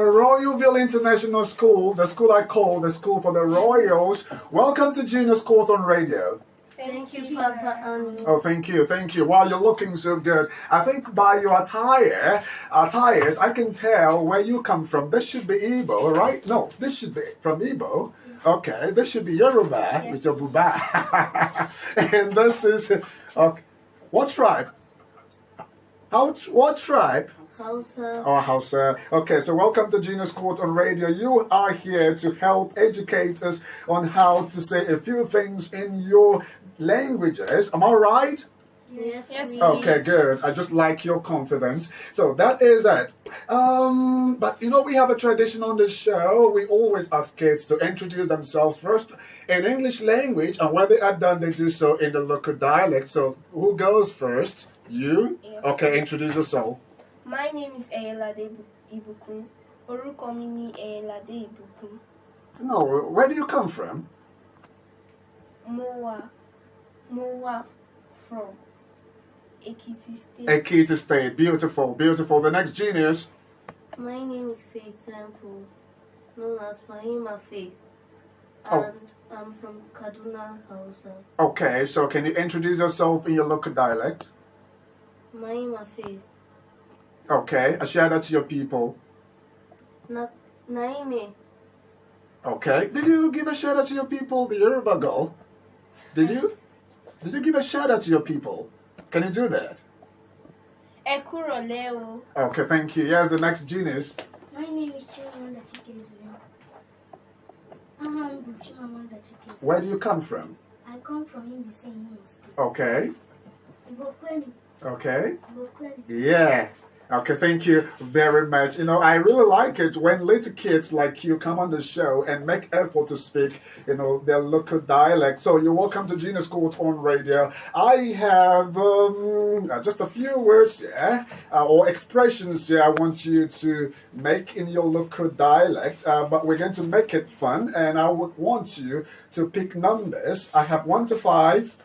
Royalville International School, the school I call the school for the Royals. Welcome to Genius Court on Radio. Thank you, Papa. Oh, thank you. Wow, you're looking so good. I think by your attires, I can tell where you come from. This should be Igbo, right? No, this should be from Igbo. Okay, this should be Yoruba, with your buba. And this is, what tribe? What tribe? Hausa. Oh, Hausa. Okay, so welcome to Genius Court on Radio. You are here to help educate us on how to say a few things in your languages. Am I right? Yes, please. Okay, good. I just like your confidence. So that is it. But we have a tradition on this show. We always ask kids to introduce themselves first in English language, and when they are done, they do so in the local dialect. So who goes first? You? Yes. Okay, introduce yourself. My name is Eyelade Ibukun. Orúkọ mi ni Eyelade Ibukun. No, where do you come from? Mo wá from Ekiti State. Ekiti State. Beautiful. The next genius. My name is Faith Temple, known as Mahima Faith, Oh. and I'm from Kaduna, Hausa. Okay, so can you introduce yourself in your local dialect? Mahima Faith. Okay, I share that to your people. Naime. Okay, did you give a shout out to your people, the Yoruba girl? Did you? Did you give a shout out to your people? Can you do that? Ẹ kúrọ̀lẹ́ o. Okay, thank you. Here's the next genius. My name is Chimamanda Chikezie. I'm Chimamanda Chikezie. Where do you come from? I come from Imbisi, Imo State. Okay, Ibokweni. okay. Ibokweni. Yeah. Okay, thank you very much. I really like it when little kids like you come on the show and make effort to speak, their local dialect. So you're welcome to Genius Court on Radio. I have just a few words here, or expressions here I want you to make in your local dialect, but we're going to make it fun, and I would want you to pick numbers. I have 1 to 5,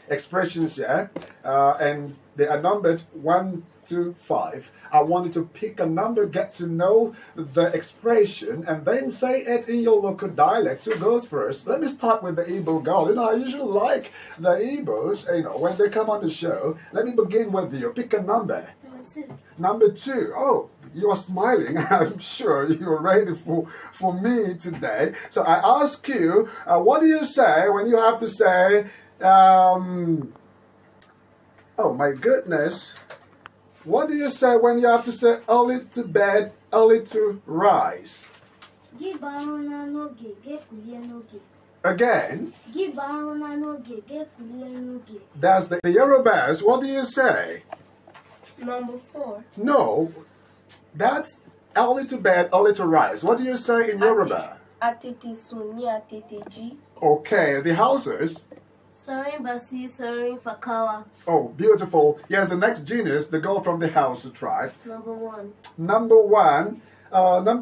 expressions here, and they are numbered 1 to 5. I want you to pick a number, get to know the expression, and then say it in your local dialect. Who goes first? Let me start with the Igbo girl. I usually like the Igbos, when they come on the show. Let me begin with you. Pick a number. Number 2. Number 2. Oh, you are smiling. I'm sure you're ready for me today. So I ask you, what do you say when you have to say, oh my goodness. What do you say when you have to say early to bed, early to rise? Gibaruna noge, gekulie noge. Again, Gibaruna noge, gekulie noge. that's the Yorubas. What do you say? Number 4. No, that's early to bed, early to rise. What do you say in Yoruba? Atete sùn ní atete jí. Okay, the houses. Sarin Basi, Sarin Fakawa. Oh, beautiful. Yes, the next genius, the girl from the house tribe. Number 1. Number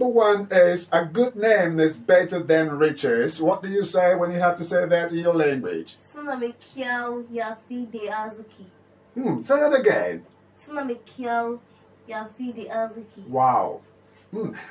one is a good name is better than riches. What do you say when you have to say that in your language? Sunamekiao Yafi de Azuki. Say that again. Sunamekiao Yafi de Azuki. Wow.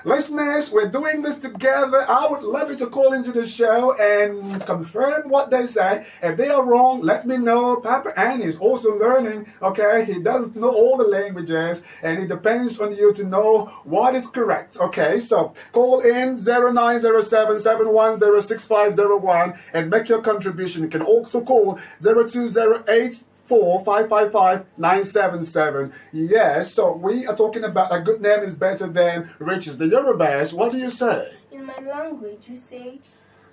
Listeners, we're doing this together. I would love you to call into the show and confirm what they say. If they are wrong, let me know. Papa Annie is also learning, okay? He doesn't know all the languages, and it depends on you to know what is correct, okay? So call in 0907-710-6501 and make your contribution. You can also call 0208 4555977. Yes, so we are talking about a good name is better than riches. The Yorubas, what do you say? In my language, we say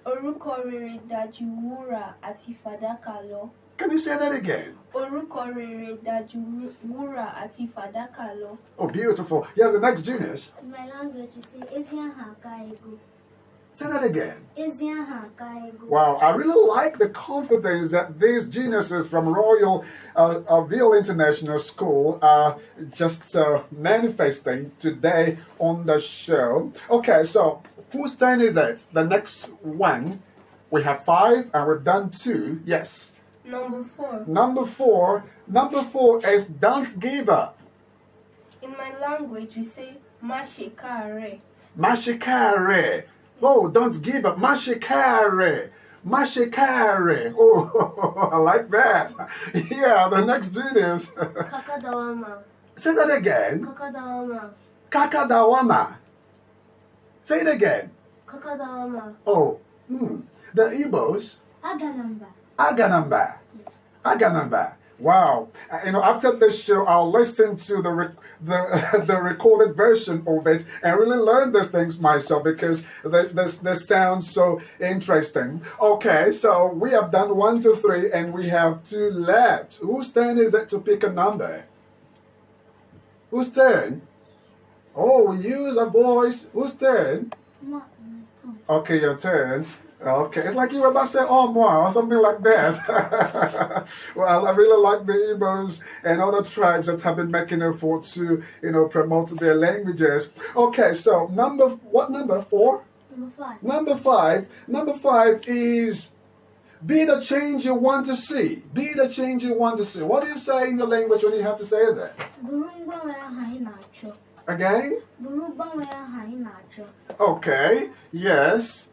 orúkọ rere dájú wúrà àti fàdákà lọ. Can you say that again? Orúkọ rere dájú wúrà àti fàdákà lọ. Oh, beautiful. Yes, the next genius. In my language, you say Eziaha Kaego. Say that again. Eziaha Kaego. Wow, I really like the confidence that these geniuses from Royalville International School are just manifesting today on the show. Okay, so whose turn is it? The next one. We have 5 and we've done 2. Yes. Number 4. Number four is don't give up. In my language, we say má ṣe káàárẹ̀. Mashikare. Oh, don't give up. Mashikare. Mashikare. Oh, I like that. Yeah, the next genius. Kakadawama. Say that again. Kakadawama. Kakadawama. Say it again. Kakadawama. Oh, the Igbos. Aganamba. Aganamba. Aganamba. Wow. After this show, I'll listen to the recorded version of it and really learn these things myself because this sounds so interesting. Okay, so we have done 1, 2, 3, and we have 2 left. Whose turn is it to pick a number? Whose turn? Oh, we use a voice. Whose turn? Okay, your turn. Okay, it's like you were about to say "oh moi" or something like that. Well, I really like the Igbos and other tribes that have been making effort to, promote their languages. Okay, so what number? 4? Number 5. Number 5. Number 5 is be the change you want to see. Be the change you want to see. What do you say in your language when you have to say that? Again? Okay, yes.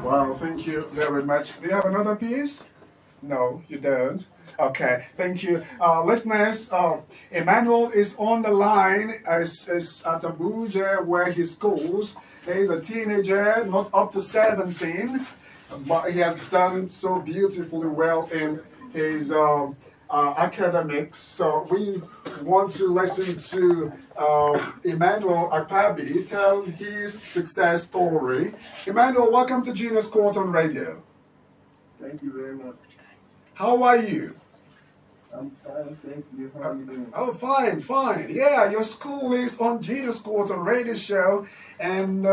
Wow, thank you very much. Do you have another piece? No, you don't. Okay, thank you. Listeners, Emmanuel is on the line is at Abuja where he schools. He's a teenager, not up to 17, but he has done so beautifully well in his academics. So we want to listen to Emmanuel Akpabi tell his success story. Emmanuel, welcome to Genius Court on Radio. Thank you very much. How are you? I'm fine, thank you. How are you doing? Oh, fine, fine. Yeah, your school is on Genius Court on Radio Show. And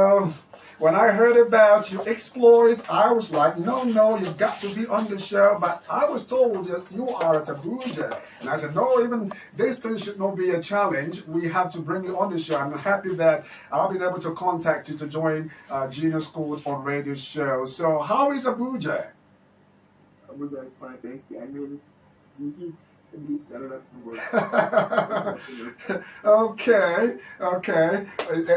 when I heard about you explore it, I was like, no, you've got to be on the show. But I was told that you are at Abuja. And I said, no, even this thing should not be a challenge. We have to bring you on the show. I'm happy that I've been able to contact you to join Genius Court on Radio Show. So how is Abuja? Abuja is fine, thank you. I mean, the heat another thing. Okay,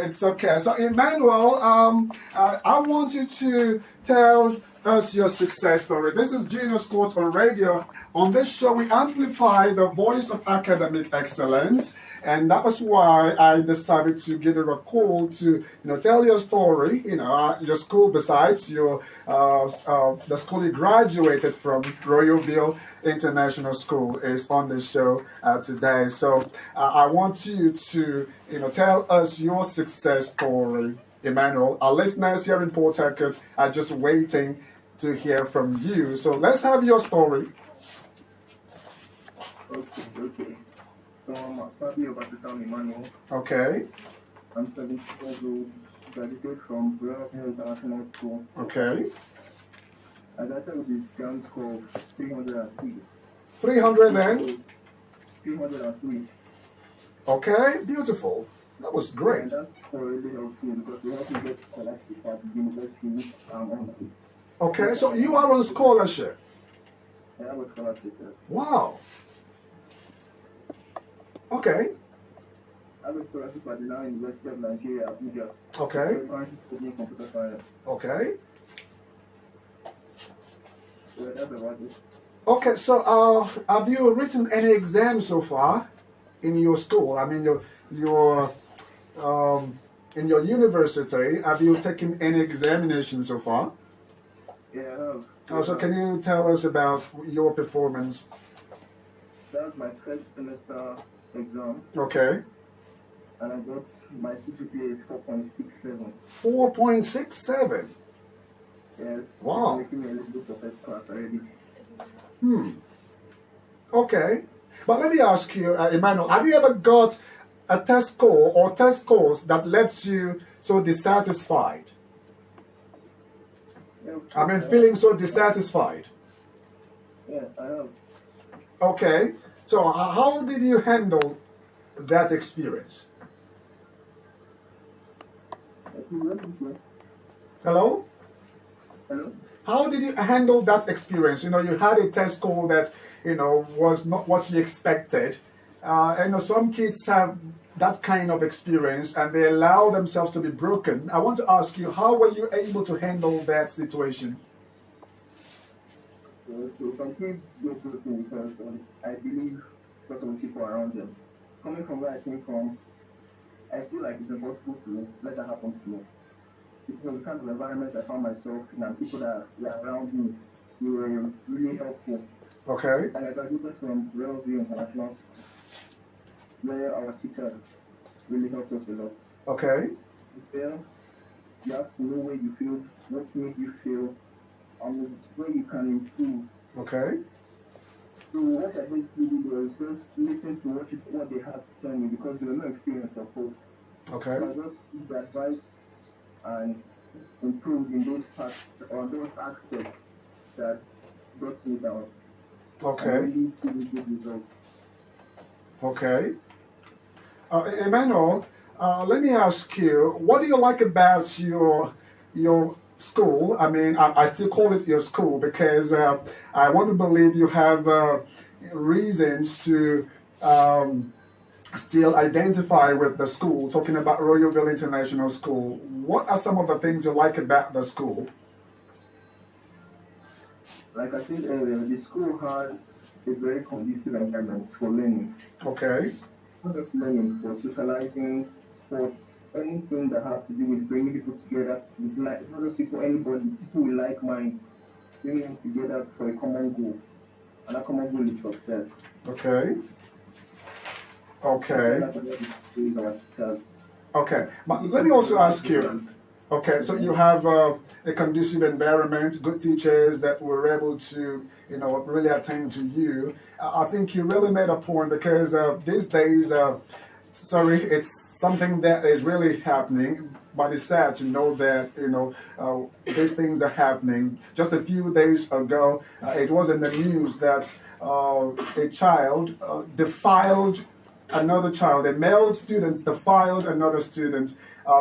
it's okay. So Emmanuel, I want you to tell us your success story. This is Genius Court on Radio. On this show, we amplify the voice of academic excellence, and that was why I decided to give it a call to, tell your story. Your school, besides your the school you graduated from, Royalville International School, is on the show today. So I want you to, tell us your success story, Emmanuel. Our listeners here in Port Harcourt are just waiting to hear from you. So let's have your story. Okay. So I'm Fabio Batisam Emmanuel. Okay. I'm 17 years old, graduated from Royalville International School. Okay. I graduated with a grant score of 303. 300 then? 303. Okay, beautiful. That was great. And that score really helps me because we have to get scholarship at the university which I'm on. Okay, so you are on scholarship. I have a scholarship. Wow. Okay. I have a scholarship at the Nile University of Nigeria, Abuja. Okay. I'm currently studying computer science. Okay. So that's about it. Okay, so have you written any exams so far in your school? I mean, your in your university, have you taken any examinations so far? Yeah, I have. Also, can you tell us about your performance? That was my first semester exam, Okay. and I got my CGPA is 4.67. 4.67. Yes. Wow. It's making me eligible for first class already. Okay. But let me ask you, Emmanuel, have you ever got a test score or test scores that left you so dissatisfied? Yeah, I mean, feeling so dissatisfied. Yeah, I have. Okay. So, how did you handle that experience? Hello? Hello? How did you handle that experience? You know, you had a test score that, you know, was not what you expected. And you know, some kids have that kind of experience and they allow themselves to be broken. I want to ask you, how were you able to handle that situation? So some kids go through things because I believe because of the people around them. Coming from where I came from, I feel like it's impossible to let that happen to me. Because the kind of environment I found myself in and people that were around me, they were really helpful. Okay. And I graduated from Wellsview International School, where our teachers really helped us a lot. Okay. There, you have to know where you feel, what made you feel, and where you can improve. Okay. So what I basically did was just listen to what they had to tell me because there was no experience of both. Okay. So I just took the advice and improved in those parts or those aspects that brought me down. Okay. And really good results. Okay. Emmanuel, let me ask you, what do you like about your school? I mean, I still call it your school because I want to believe you have reasons to still identify with the school. Talking about Royalville International School, what are some of the things you like about the school? Like I said earlier, the school has a very conducive environment for learning. Okay. Not just learning, for socializing, sports, anything that has to do with bringing people together, with like not just people, anybody, people with like mind, bringing them together for a common goal. And that common goal is success. Okay. Okay. That's what we do with our teachers. Okay. But let me also ask you. Okay, so you have a conducive environment, good teachers that were able to, you know, really attend to you. I think you really made a point because these days, it's something that is really happening, but it's sad to know that, you know, these things are happening. Just a few days ago, it was in the news that a child defiled another child, a male student defiled another student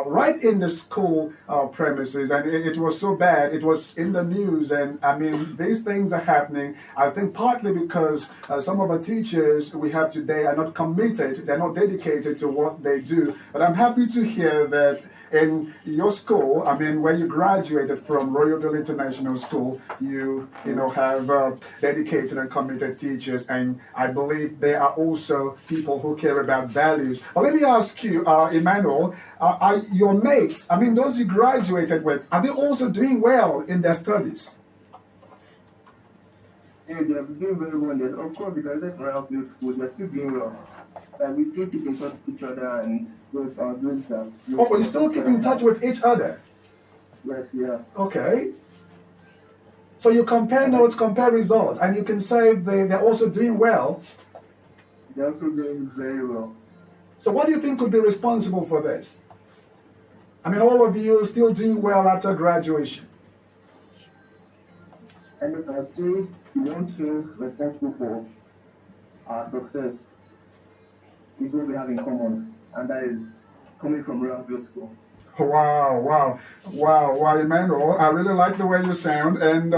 right in the school premises, and it was so bad. It was in the news, and I mean, these things are happening. I think partly because some of the teachers we have today are not committed, they're not dedicated to what they do. But I'm happy to hear that in your school, I mean, where you graduated from Royalville International School, you know, have dedicated and committed teachers, and I believe there are also people who care about values. But let me ask you, Emmanuel, are your mates, I mean, those you graduated with, are they also doing well in their studies? Yeah, they are doing very well. Then, of course, because that's around the school, they're still doing well. And we still keep in touch with each other and doing stuff. Oh, you still keep in touch with each other? Yes, yeah. Okay. So you compare notes, compare results, and you can say they're also doing well. They're also doing very well. So what do you think could be responsible for this? I mean, all of you still doing well after graduation. And if I say one thing responsible for our success is what we have in common, and that is coming from Royalville School. Wow, Emmanuel, I really like the way you sound, and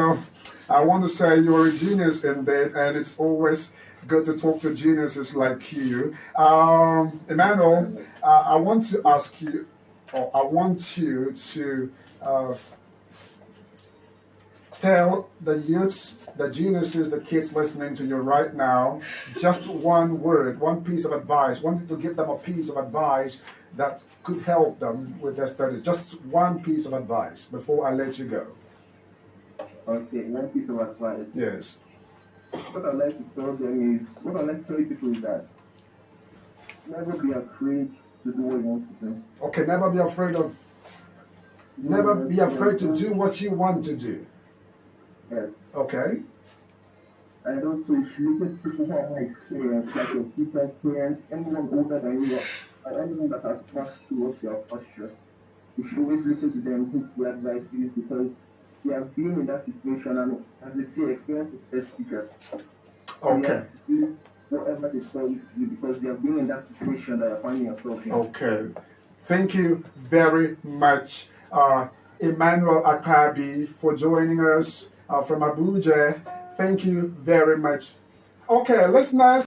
I want to say you're a genius in that, and it's always good to talk to geniuses like you. Emmanuel, I want to ask you, or I want you to tell the youths, the geniuses, the kids listening to you right now, just one word, one piece of advice, wanted to give them a piece of advice that could help them with their studies? Just one piece of advice before I let you go. Okay, one piece of advice. Yes. What I like to tell them is, what I like to tell people is that never be afraid to do what you want to do. Okay, never be afraid to do what you want to do. Yes. Okay. And also, you should listen to people who have more experience, like your teacher, parents, anyone older than you, or anyone that has passed through what you have passed through. You should always listen to them, who their advices, because they have been in that situation, and as they say, experience is best teacher. So Okay. do whatever they tell you to do, because they have been in that situation that you're finding yourself in. Okay. Thank you very much, Emmanuel Akabi, for joining us from Abuja. Thank you very much. Okay, listeners.